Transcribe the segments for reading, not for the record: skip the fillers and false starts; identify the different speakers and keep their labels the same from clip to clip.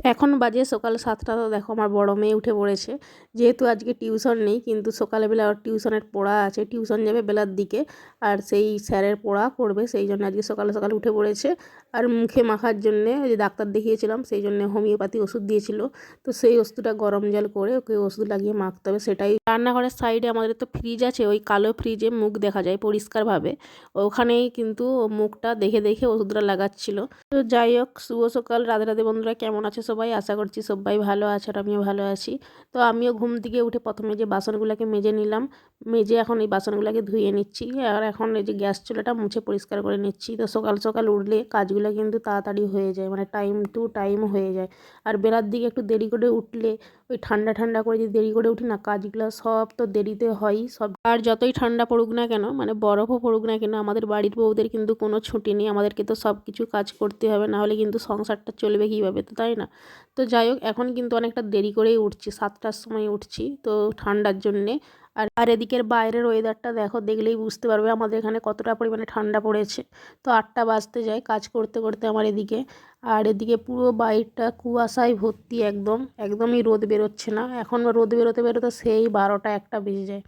Speaker 1: এখন বাজে সকাল ৭টা। তো দেখো আমার বড় মেয়ে উঠে পড়েছে। যেহেতু আজকে টিউশন নেই, কিন্তু সকালবেলা ওর টিউশনের পড়া আছে, টিউশন যাবে বেলার দিকে, আর সেই স্যারের পড়া করবে, সেই জন্য আজকে সকাল সকাল উঠে পড়েছে। আর মুখে মাখার জন্যে ওই যে ডাক্তার দেখিয়েছিলাম, সেই জন্য হোমিওপ্যাথি ওষুধ দিয়েছিল, তো সেই ওষুধটা গরম জল করে ওকে ওষুধ লাগিয়ে মাখতে হবে। সেটাই রান্নাঘরের সাইডে আমাদের তো ফ্রিজ আছে, ওই কালো ফ্রিজে মুখ দেখা যায় পরিষ্কারভাবে, ওখানেই কিন্তু ও মুখটা দেখে দেখে ওষুধটা লাগাচ্ছিল। তো যাই হোক, শুভ সকাল, রাধে রাধে বন্ধুরা, কেমন আছে সবাই? আশা করছি সবাই ভালো আছে, আর আমিও ভালো আছি। তো আমিও ঘুম থেকে উঠে প্রথমে যে বাসনগুলোকে মেজে নিলাম, মেজে এখন এই বাসনগুলোকে ধুয়ে নিচ্ছি, আর এখন এই যে গ্যাস চুলাটা মুছে পরিষ্কার করে নিচ্ছি। তো সকাল সকাল উঠলে কাজগুলো কিন্তু তাড়াতাড়ি হয়ে যায়, মানে টাইম টু টাইম হয়ে যায়। আর বেলার দিকে একটু দেরি করে উঠলে, ওই ঠান্ডা ঠান্ডা করে যদি দেরি করে উঠি না, কাজগুলো সব তো দেরিতে হয়ই সব। আর যতই ঠান্ডা পড়ুক না কেন, মানে বরফও পড়ুক না কেন, আমাদের বাড়ির বউদের কিন্তু কোনো ছুটি নেই, আমাদেরকে তো সব কিছু কাজ করতে হবে, না হলে কিন্তু সংসারটা চলবে কীভাবে, তো তাই না? তো যাই হোক, এখন কিন্তু অনেকটা দেরি করেই উঠছি, 7টার সময় উঠছি, তো ঠান্ডার জন্যে। আর এদিকের বাইরের ওয়েদারটা দেখো, দেখলেই বুঝতে পারবে আমাদের এখানে কতটা পরিমাণে ঠান্ডা পড়েছে। তো 8টা বাজতে যায় কাজ করতে করতে আমার এদিকে। আর এদিকে পুরো বাইরটা কুয়াশায় ভর্তি, একদমই রোদ বেরোচ্ছে না। এখন রোদ বেরোতে বেরোতে সেই 12টা 1টা বেজে যায়।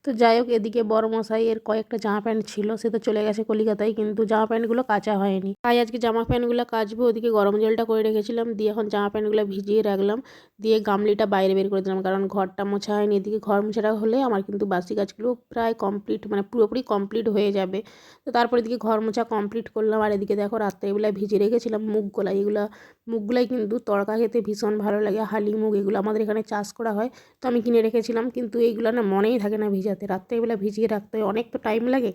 Speaker 1: তো যাই হোক, এদিকে বড়মশাইয়ের কয়েকটা জামা প্যান্ট ছিল, সে তো চলে গেছে কলিকাতায়, কিন্তু জামা প্যান্টগুলো কাচা হয়নি, তাই আজকে জামা প্যান্টগুলো কাচবো। ওদিকে গরম জলটা করে রেখেছিলাম, দিয়ে এখন জামা প্যান্টগুলো ভিজিয়ে রাখলাম, দিয়ে গামলিটা বাইরে বের করে দিলাম, কারণ ঘরটা মোছা হয়নি। এদিকে ঘর মোছাটা হলে আমার কিন্তু বাসি কাজগুলো প্রায় কমপ্লিট, মানে পুরোপুরি কমপ্লিট হয়ে যাবে। তো তারপর এদিকে ঘর মোছা কমপ্লিট করলাম। আর এদিকে দেখো, রাত্রেবেলা ভিজিয়ে রেখেছিলাম মুগগুলা, মুগগুলাই কিন্তু তড়কা খেতে ভীষণ ভালো লাগে, হালি মুগ, এগুলো আমাদের এখানে চাষ করা হয়। তো আমি কিনে রেখেছিলাম, কিন্তু এইগুলো না মনেই থাকে না ভিজাতে, রাত্রেবেলা ভিজিয়ে রাখতে হয়, অনেক তো টাইম লাগে,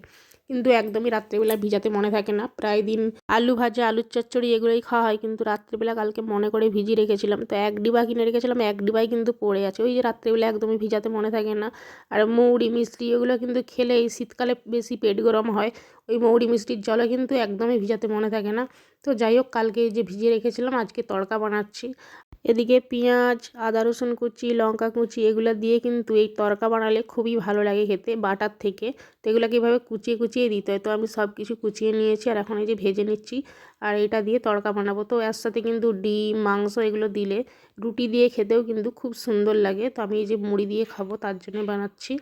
Speaker 1: কিন্তু একদমই রাত্রেবেলা ভিজাতে মনে থাকে না। প্রায় দিন আলু ভাজা, আলুর চচ্চড়ি এগুলোই খাওয়া হয়, কিন্তু রাত্রেবেলা কালকে মনে করে ভিজিয়ে রেখেছিলাম, তো 1 ডিবা কিনে রেখেছিলাম, 1 ডিবাই কিন্তু পড়ে আছে, ওই যে রাত্রেবেলা একদমই ভিজাতে মনে থাকে না। আর মৌরি মিষ্টি এগুলো কিন্তু খেলে এই শীতকালে বেশি পেট গরম হয়, ওই মৌরি মিষ্টির জলে কিন্তু একদমই ভিজাতে মনে থাকে না। তো যাই হোক, কালকে যে ভিজিয়ে রেখেছিলাম, আজকে তড়কা বানাচ্ছি। এদিকে পেঁয়াজ, আদা রসুন কুচি, লঙ্কা কুচি এগুলো দিয়ে কিন্তু এই তড়কা বানালে খুবই ভালো লাগে খেতে বাটার থেকে। তো এগুলোকে এভাবে কুচিয়ে কুচিয়ে দিতে হয়, তো আমি সব কিছু কুচিয়ে নিয়েছি, আর এখন এই যে ভেজে নিচ্ছি, আর এটা দিয়ে তড়কা বানাবো। তো এর সাথে কিন্তু ডিম, মাংস এগুলো দিলে রুটি দিয়ে খেতেও কিন্তু খুব সুন্দর লাগে। তো আমি এই যে মুড়ি দিয়ে খাবো, তার জন্য বানাচ্ছি।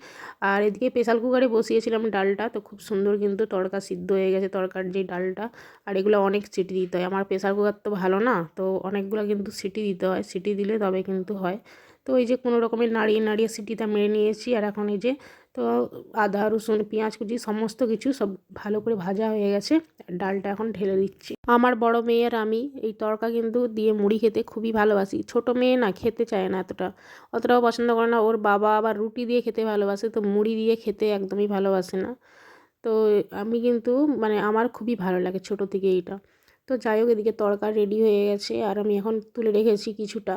Speaker 1: আর এদিকে প্রেসার কুকারে বসিয়েছিলাম ডালটা, তো খুব সুন্দর কিন্তু তড়কা সিদ্ধ হয়ে গেছে, তড়কার যে ডালটা। আর এগুলো অনেক সিটি দিতে হয়, আমার প্রেসার কুকার তো ভালো না, তো অনেকগুলো কিন্তু সিটি দিতে হয়, সিটি দিলে তবে কিন্তু হয়। তো এই যে কোনো রকমের নাড়িয়ে নাড়িয়ে সিটিটা মেরে নিয়েছি, আর এখন এই যে, তো আদা রসুন পেঁয়াজ কুচি সমস্ত কিছু সব ভালো করে ভাজা হয়ে গেছে, ডালটা এখন ঢেলে দিচ্ছি। আমার বড় মেয়ে আর আমি এই তড়কা কিন্তু দিয়ে মুড়ি খেতে খুবই ভালোবাসি। ছোট মেয়ে না খেতে চায় না, অতটাও পছন্দ করে না, ওর বাবা আবার রুটি দিয়ে খেতে ভালোবাসে, তো মুড়ি দিয়ে খেতে একদমই ভালোবাসে না। তো আমি কিন্তু, মানে আমার খুবই ভালো লাগে ছোটো থেকে এইটা। তো যাই হোক, এদিকে তড়কা রেডি হয়ে গেছে, আর আমি এখন তুলে রেখেছি কিছুটা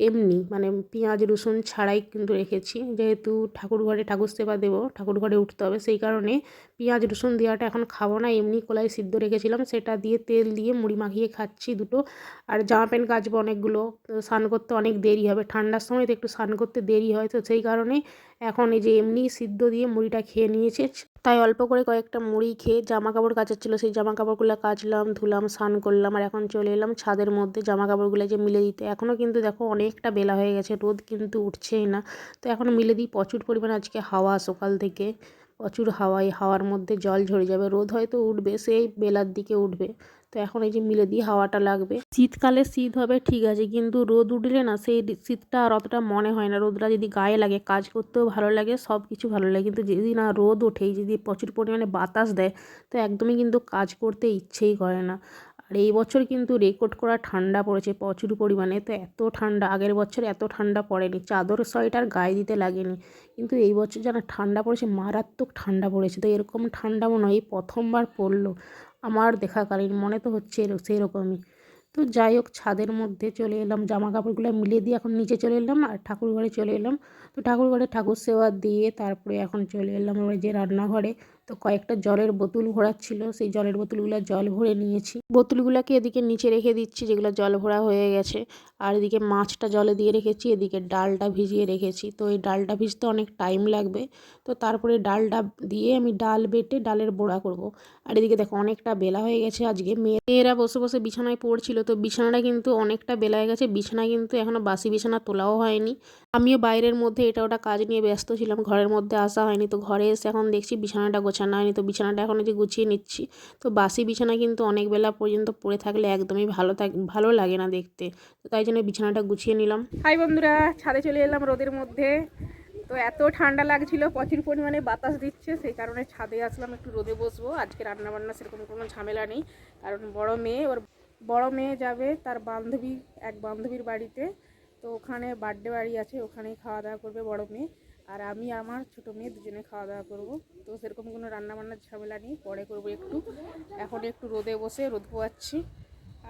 Speaker 1: এমনি, মানে পেঁয়াজ রসুন ছাড়াই কিন্তু রেখেছি, যেহেতু ঠাকুর ঘরে ঠাকুর সেবা দেবো, ঠাকুর ঘরে উঠতে হবে, সেই কারণে পেঁয়াজ রসুন দেওয়াটা এখন খাবো না, এমনি কলাই সিদ্ধ রেখেছিলাম, সেটা দিয়ে তেল দিয়ে মুড়ি মাখিয়ে খাচ্ছি দুটো। আর জামা প্যান্ট কাচবো অনেকগুলো, তো স্নান করতে অনেক দেরি হবে, ঠান্ডার সময় তো একটু স্নান করতে দেরি হয়, তো সেই কারণে এখন এই যে এমনি সিদ্ধ দিয়ে মুড়িটা খেয়ে নিয়েছে, তাই অল্প করে কয়েকটা মুড়ি খেয়ে জামা কাপড় কাচার ছিল, সেই জামা কাপড়গুলো কাচলাম, ধুলাম, স্নান করলাম, আর এখন চলে এলাম ছাদের মধ্যে জামা কাপড়গুলো যে মিলে দিতে। এখনও কিন্তু দেখো অনেকটা বেলা হয়ে গেছে, রোদ কিন্তু উঠছেই না, তো এখন মিলে দিই। প্রচুর পরিমাণে আজকে হাওয়া, সকাল থেকে প্রচুর হাওয়া, এই হাওয়ার মধ্যে জল ঝরে যাবে, রোদ হয়তো উঠবে সেই বেলার দিকে উঠবে। তো এখন এই যে মিলে দিয়ে হাওয়াটা লাগবে। শীতকালে শীত হবে ঠিক আছে, কিন্তু রোদ উঠলে না সেই শীতটা আর অতটা মনে হয় না, রোদটা যদি গায়ে লাগে কাজ করতেও ভালো লাগে, সব কিছু ভালো লাগে, কিন্তু যদি না রোদ ওঠেই, যদি প্রচুর পরিমাণে বাতাস দেয়, তো একদমই কিন্তু কাজ করতে ইচ্ছেই করে না। আর এই বছর কিন্তু রেকর্ড করা ঠান্ডা পড়েছে প্রচুর পরিমাণে, তো এত ঠান্ডা আগের বছর এত ঠান্ডা পড়েনি, চাদর সোয়েটার গায়ে দিতে লাগেনি, কিন্তু এই বছর যেন ঠান্ডা পড়েছে, মারাত্মক ঠান্ডা পড়েছে। তো এরকম ঠান্ডা মনে হয় এই প্রথমবার পড়লো আমার দেখাকালীন, মনে তো হচ্ছে সেরকমই। তো যাই হোক, ছাদের মধ্যে চলে এলাম, জামা কাপড়গুলো মিলিয়ে দিয়ে এখন নিচে চলে এলাম, আর ঠাকুর ঘরে চলে এলাম। তো ঠাকুর ঘরে ঠাকুর সেবা দিয়ে তারপরে এখন চলে এলাম ওই যে রান্নাঘরে। তো তো কয়েকটা জলের বোতল ভরাচ্ছিল, সেই জলের বোতলগুলো জল ভরে নিয়েছি। বোতলগুলোকে এদিকে নিচে রেখে দিচ্ছি যেগুলো জল ভরা হয়ে গেছে। আর এদিকে মাছটা জলে দিয়ে রেখেছি, এদিকে ডালটা ভিজিয়ে রেখেছি। তো এই ডালটা ভিজতে অনেক টাইম লাগবে, তো তারপরে ডালটা দিয়ে আমি ডাল বেটে ডালের বড়া করব। আর এদিকে দেখো অনেকটা বেলা হয়ে গেছে, আজকে মেয়েরা বসে বসে বিছানায় পড়ছিল, তো বিছানাটা কিন্তু অনেকটা বেলা হয়ে গেছে। বিছানা কিন্তু এখনও বাসি বিছানা তোলাও হয়নি। আমিও বাইরের মধ্যে এটা ওটা কাজ নিয়ে ব্যস্ত ছিলাম, ঘরের মধ্যে আসা হয়নি। তো ঘরে এসে এখন দেখছি বিছানাটা গোছানো হয়নি, তো বিছানাটা এখন যে গুছিয়ে নিচ্ছি। তো বাসি বিছানা কিন্তু অনেক বেলা পর্যন্ত পড়ে থাকলে একদমই ভালো লাগে না দেখতে, তো তাই জন্য বিছানাটা গুছিয়ে নিলাম। হাই বন্ধুরা, ছাদে চলে এলাম রোদের মধ্যে। তো এত ঠান্ডা লাগছিল, প্রচুর পরিমাণে বাতাস দিচ্ছে, সেই কারণে ছাদে আসলাম একটু রোদে বসবো। আজকে রান্নাবান্না সেরকম কোনো ঝামেলা নেই, কারণ বড় মেয়ে যাবে তার এক বান্ধবীর বাড়িতে। তো ওখানে বার্থডে বাড়ি আছে, ওখানেই খাওয়া দাওয়া করবে বড় মেয়ে, আর আমি আমার ছোটো মেয়ে দুজনে খাওয়া দাওয়া করবো। তো সেরকম কোনো রান্নাবান্নার ঝামেলা নেই, পরে করবো একটু। এখন একটু রোদে বসে রোদ পোয়াচ্ছি।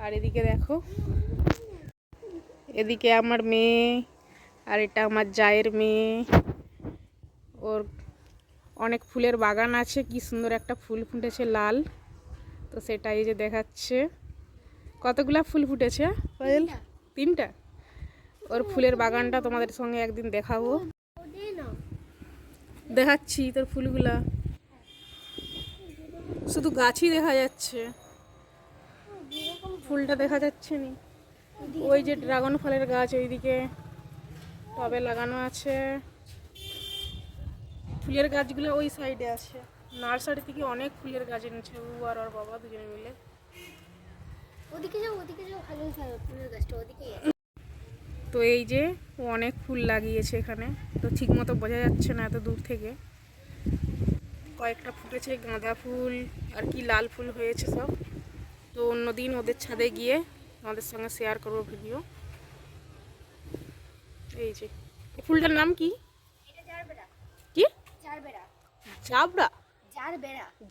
Speaker 1: আর এদিকে দেখো, এদিকে আমার মেয়ে, আর এটা আমার জায়ের মেয়ে। ওর অনেক ফুলের বাগান আছে, কি সুন্দর একটা ফুল ফুটেছে লাল, তো সেটা এই যে দেখাচ্ছে। কতগুলা ফুল ফুটেছে পায়েল? 3টা। ওর ফুলের বাগানটা তোমাদের সঙ্গে একদিন দেখাবো, দেখাচ্ছি তোর ফুলগুলা। শুধু গাছই দেখা যাচ্ছে, ফুলটা দেখা যাচ্ছে না। ওই যে ড্রাগন ফলের গাছ ওইদিকে টবে লাগানো আছে, ফুলের গাছগুলো ওই সাইডে আছে। নার্সারি থেকে অনেক ফুলের গাছ এনেছে ও আর ওর বাবা দুজনে মিলে। ওদিকে যাও ভালো ফুলের গাছটা ওদিকে। তো এই যে ও অনেক ফুল লাগিয়েছে এখানে, তো ঠিক মতো বোঝা যাচ্ছে না এত দূর থেকে। কয়েকটা ফুটেছে গাঁদা ফুল, আর কি লাল ফুল হয়েছে সব। তো অন্যদিন ওদের ছাদে গিয়ে আমাদের সঙ্গে শেয়ার করবো ভিডিও। এই যে ফুলটার নাম কি? কি?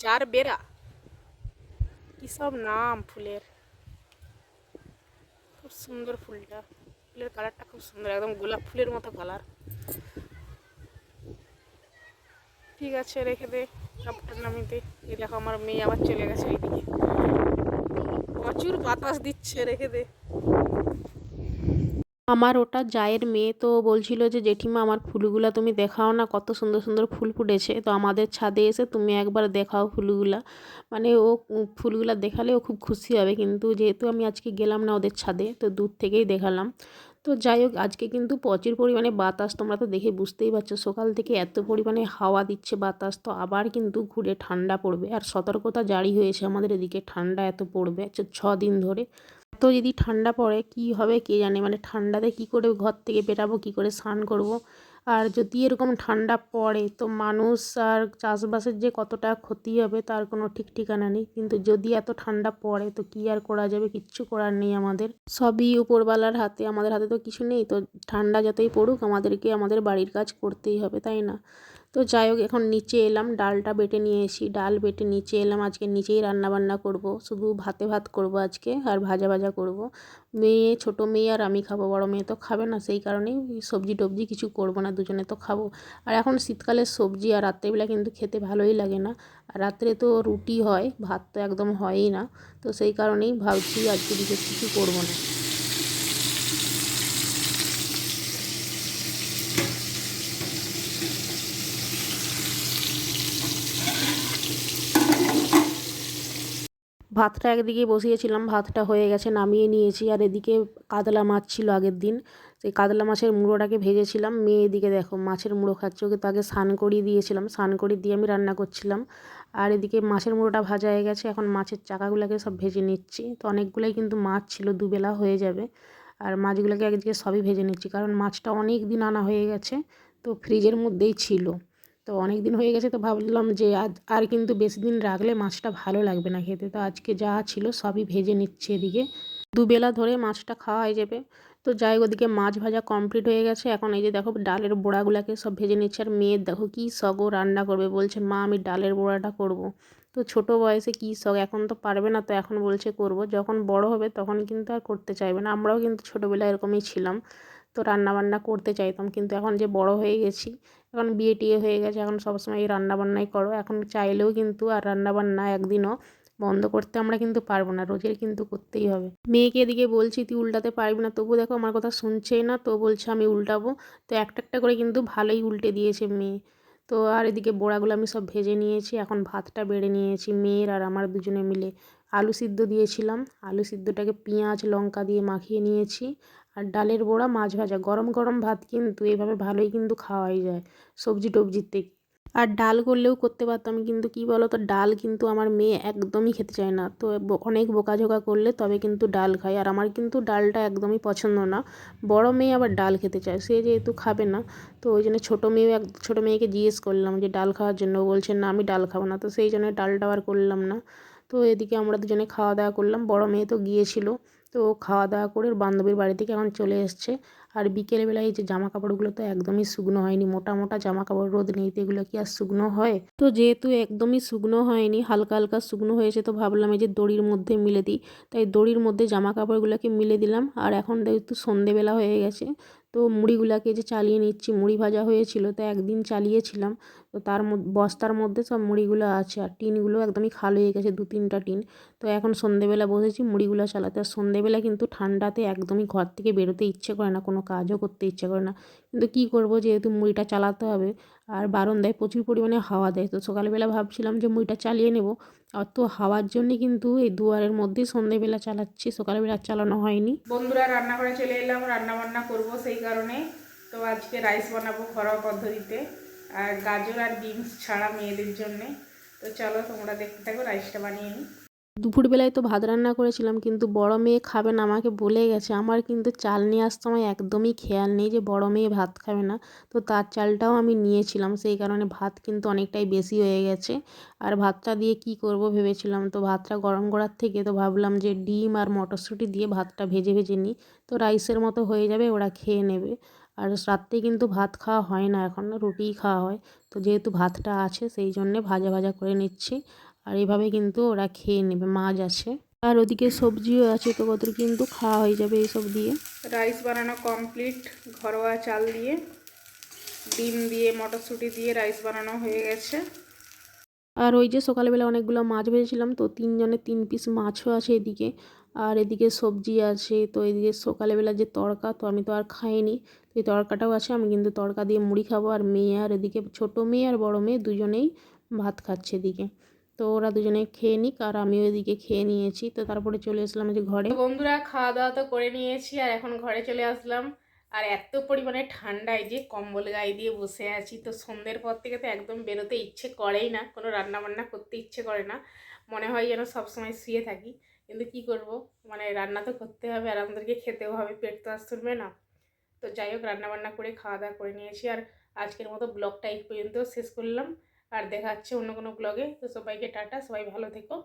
Speaker 1: জারবেরা। কি সব নাম ফুলের, খুব সুন্দর ফুলটা। ফুলের কালারটা খুব সুন্দর, একদম গোলাপ ফুলের মতো কালার। ঠিক আছে, রেখে দে কাপড়টা নামিতে। এই দেখো আমার মেয়ে আবার চলে গেছে এইদিকে, প্রচুর বাতাস দিচ্ছে, রেখে দে। আমার ওটা জায়ের মেয়ে, তো বলছিল যে জেঠিমা আমার ফুলগুলা তুমি দেখাও না, কত সুন্দর সুন্দর ফুল ফুটেছে, তো আমাদের ছাদে এসে তুমি একবার দেখাও ফুলগুলা। মানে ও ফুলগুলা দেখালে ও খুব খুশি হবে, কিন্তু যেহেতু আমি আজকে গেলাম না ওদের ছাদে, তো দূর থেকেই দেখালাম। তো যাই হোক, আজকে কিন্তু প্রচুর পরিমাণে বাতাস, তোমরা তো দেখে বুঝতেই পারছো, সকাল থেকে এত পরিমাণে হাওয়া দিচ্ছে বাতাস। তো আবার কিন্তু ঘুরে ঠান্ডা পড়বে, আর সতর্কতা জারি হয়েছে আমাদের এদিকে, ঠান্ডা এত পড়বে 6 দিন ধরে। তো যদি ঠান্ডা পড়ে কি হবে কে জানে, মানে ঠান্ডাতে কি করে ঘর থেকে বেরাবো, কি করে স্নান করব। আর যদি এরকম ঠান্ডা পড়ে তো মানুষ আর চাষবাসের যে কতটা ক্ষতি হবে তার কোনো ঠিক ঠিকানা নেই। কিন্তু যদি এত ঠান্ডা পড়ে তো কি আর করা যাবে, কিচ্ছু করার নেই আমাদের, সবই উপরওয়ালার হাতে, আমাদের হাতে তো কিছু নেই। তো ঠান্ডা যতই পড়ুক আমাদেরকে আমাদের বাড়ির কাজ করতেই হবে, তাই না? তো যাই হোক, এখন নিচে এলাম, ডালটা বেটে নিয়ে এসি, ডাল বেটে নিচে এলাম। আজকে নিচেই রান্নাবান্না করব, শুধু ভাত করব আজকে, আর ভাজা করব। ছোটো মেয়ে আর আমি খাবো, বড় মেয়ে তো খাবে না, সেই কারণেই সবজি টবজি কিছু করব না, দুজনে তো খাবো। আর এখন শীতকালের সবজি আর রাত্রেবেলা কিন্তু খেতে ভালোই লাগে না, আর রাত্রে তো রুটি হয়, ভাত তো একদম হয়ই না। তো সেই কারণেই ভাবছি আজকে বিশেষ কিছু করব না। ভাতটা একদিকে বসিয়েছিলাম, ভাতটা হয়ে গেছে, নামিয়ে নিয়েছি। আর এদিকে কাতলা মাছ ছিল আগের দিন, সেই কাতলা মাছের মুড়োটাকে ভেজেছিলাম। মেয়ে এদিকে দেখো মাছের মুড়ো খাচ্ছে, ওকে তাকে স্নান করিয়ে দিয়েছিলাম, স্নান করিয়ে দিয়ে আমি রান্না করছিলাম। আর এদিকে মাছের মুড়োটা ভাজা হয়ে গেছে, এখন মাছের চাকাগুলোকে সব ভেজে নিচ্ছি। তো অনেকগুলোই কিন্তু মাছ ছিল, দুবেলা হয়ে যাবে। আর মাছগুলোকে একদিকে সবই ভেজে নিচ্ছি, কারণ মাছটা অনেক দিন আনা হয়ে গেছে, তো ফ্রিজের মধ্যেই ছিল। তো অনেক দিন হয়ে গেছে, তো ভাবলাম যে আজ আর কিন্তু বেশি দিন রাখলে মাছটা ভালো লাগবে না খেতে। তো আজকে যা ছিল সবই ভেজে নিচ্ছে এদিকে, দুবেলা ধরে মাছটা খাওয়া হয়ে যাবে। তো যাই হোক, ওদিকে মাছ ভাজা কমপ্লিট হয়ে গেছে। এখন এই যে দেখো ডালের বড়াগুলোকে সব ভেজে নিচ্ছে। আর মেয়ের দেখো কী শখ, ও রান্না করবে, বলছে মা আমি ডালের বড়াটা করব। তো ছোট বয়সে কী শখ, এখন তো পারবে না, তো এখন বলছে করব, যখন বড় হবে তখন কিন্তু আর করতে চাইবে না। আমরাও কিন্তু ছোটোবেলায় এরকমই ছিলাম। তো তো রান্নাবান্না করতে চাইতাম, কিন্তু এখন যে বড় হয়ে গেছি, এখন বিয়ে টিয়ে হয়ে গেছে, এখন সবসময় এই রান্নাবান্নাই করো। এখন চাইলেও কিন্তু আর রান্নাবান্না একদিনও বন্ধ করতে আমরা কিন্তু পারবো না, রোজের কিন্তু করতেই হবে। মেয়েকে এদিকে বলছি তুই উল্টাতে পারবি না, তবু দেখো আমার কথা শুনছেই না, তো বলছে আমি উল্টাবো। তো একটা একটা করে কিন্তু ভালোই উল্টে দিয়েছে মেয়ে। তো আর এদিকে বড়াগুলো আমি সব ভেজে নিয়েছি, এখন ভাতটা বেড়ে নিয়েছি মেয়ের আর আমার দুজনে মিলে। আলু সিদ্ধ দিয়েছিলাম, আলু সিদ্ধটাকে পেঁয়াজ লঙ্কা দিয়ে মাখিয়ে নিয়েছি। আর ডালের বড়া মাছ ভাজা, গরম গরম ভাত কিন্তু এভাবে ভালোই কিন্তু খাওয়াই যায় সবজি টবজির থেকে। আর ডাল করলেও করতে পারতাম, কিন্তু কি বলো তো, ডাল কিন্তু আমার মেয়ে একদমই খেতে চায় না। তো অনেক বকাঝোকা করলে তবে কিন্তু ডাল খায়, আর আমার কিন্তু ডালটা একদমই পছন্দ না। বড় মেয়ে আবার ডাল খেতে চায়, সে যেহেতু খাবে না, তো ওই জন্য ছোটো মেয়েকে জিজ্ঞেস করলাম যে ডাল খাওয়ার জন্য, বলছে না আমি ডাল খাবো না, তো সেই জন্য ডালটা আর করলাম না। তো এদিকে আমরা দুজনে খাওয়া দাওয়া করলাম, বড় মেয়ে তো গিয়েছিল, তো খাওয়া দাওয়া করে বান্ধবীর বাড়ি থেকে এখন চলে এসছে। আর বিকেলবেলায় এই যে জামা কাপড়গুলো তো একদমই শুকনো হয়নি, মোটা মোটা জামা কাপড়, রোদ নেই তো এগুলো কি আর শুকনো হয়? তো যেহেতু একদমই শুকনো হয়নি, হালকা হালকা শুকনো হয়েছে, তো ভাবলাম এই যে দড়ির মধ্যে মিলে দিই। তাই দড়ির মধ্যে জামা কাপড়গুলোকে মিলে দিলাম। আর এখন যেহেতু সন্ধেবেলা হয়ে গেছে, তো মুড়িগুলাকে যে চালিয়ে নিচ্ছি, মুড়ি ভাজা হয়েছিল তো একদিন চালিয়েছিলাম, তো তার বস্তার মধ্যে সব মুড়িগুলো আছে, আর টিনগুলো একদমই খালি হয়ে গেছে, 2-3টা টিন। তো এখন সন্ধেবেলা বসেছি মুড়িগুলো চালাতে। আর সন্ধেবেলা কিন্তু ঠান্ডাতে একদমই ঘর থেকে বেরোতে ইচ্ছে করে না, কোনো কাজও করতে ইচ্ছে করে না, কিন্তু কি করব, যেহেতু মুড়িটা চালাতে হবে। আর বারান্দায় প্রচুর পরিমাণে হাওয়া দেয়, তো সকালবেলা ভাবছিলাম যে মুড়িটা চালিয়ে নেব, আর তো হাওয়ার জন্যে কিন্তু এই দুয়ারের মধ্যেই সন্ধেবেলা চালাচ্ছি, সকালবেলা চালানো হয়নি। বন্ধুরা, রান্নাঘরে চলে এলাম, রান্না বান্না করবো সেই কারণে। তো আজকে রাইস বানাবো ঘরোয়া পদ্ধতিতে, আর গাজর আর বিনস ছাড়া মেয়েদের জন্যে। তো চলো তোমরা দেখতে থাকো, রাইসটা বানিয়ে নিই। দুপুরবেলায় তো ভাত রান্না করেছিলাম, কিন্তু বড় মেয়ে খাবে না, আমাকে বলে গেছে। আমার কিন্তু চাল নিয়ে আসতে সময় একদমই খেয়াল নেই যে বড় মেয়ে ভাত খাবে না, তো তার চালটাও আমি নিয়েছিলাম, সেই কারণে ভাত কিন্তু অনেকটাই বেশি হয়ে গেছে। আর ভাতটা দিয়ে কি করব ভেবেছিলাম, তো ভাতটা গরম করার থেকে তো ভাবলাম যে ডিম আর মটরশুঁটি দিয়ে ভাতটা ভেজে ভেজে নিই, তো রাইসের মতো হয়ে যাবে, ওরা খেয়ে নেবে। আর রাত্রে কিন্তু ভাত খাওয়া হয় না, এখন রুটিই খাওয়া হয়। তো যেহেতু ভাতটা আছে সেই জন্যে ভাজা ভাজা করে নিচ্ছি, আর এভাবে কিন্তু ওরা খেয়ে নেবে, মাছ আছে আর ওদিকে সবজিও আছে, তো ওদের কিন্তু খাওয়া হয়ে যাবে এইসব দিয়ে। রাইস বানানো কমপ্লিট, ঘরোয়া চাল দিয়ে, ডিম দিয়ে মটরশুঁটি দিয়ে রাইস বানানো হয়ে গেছে। আর ওই যে সকালবেলা অনেকগুলো মাছ ভেজেছিলাম, তো 3 জনের 3 পিস মাছও আছে এদিকে, আর এদিকে সবজি আছে। তো এদিকে সকালবেলা যে তড়কা, তো আমি তো আর খাইনি, তো এই তড়কাটাও আছে, আমি কিন্তু তড়কা দিয়ে মুড়ি খাবো। আর মেয়ে, আর এদিকে ছোটো মেয়ে আর বড় মেয়ে দুজনেই ভাত খাচ্ছে এদিকে। তো ওরা দুজনে খেয়ে নিক, আর আমিও এদিকে খেয়ে নিয়েছি। তো তারপরে চলে আসলাম যে ঘরে। বন্ধুরা, খাওয়া দাওয়া তো করে নিয়েছি, আর এখন ঘরে চলে আসলাম। আর এত পরিমাণে ঠান্ডায় যে কম্বল গায়ে দিয়ে বসে আছি, তো সন্ধ্যের পর থেকে তো একদম বেরোতে ইচ্ছে করেই না, কোনো রান্না বান্না করতে ইচ্ছে করে না, মনে হয় যেন সবসময় শুয়ে থাকি। কিন্তু কি করব, মানে রান্না তো করতে হবে, আর আমাদেরকে খেতেও হবে, পেট তো আর চলবে না। তো যাই হোক, রান্নাবান্না করে খাওয়া দাওয়া করে নিয়েছি, আর আজকের মতো ব্লগটা এই পর্যন্ত শেষ করলাম। আর দেখা হচ্ছে অন্য কোনো ব্লগে। তো সবাইকে টাটা, সবাই ভালো থেকো।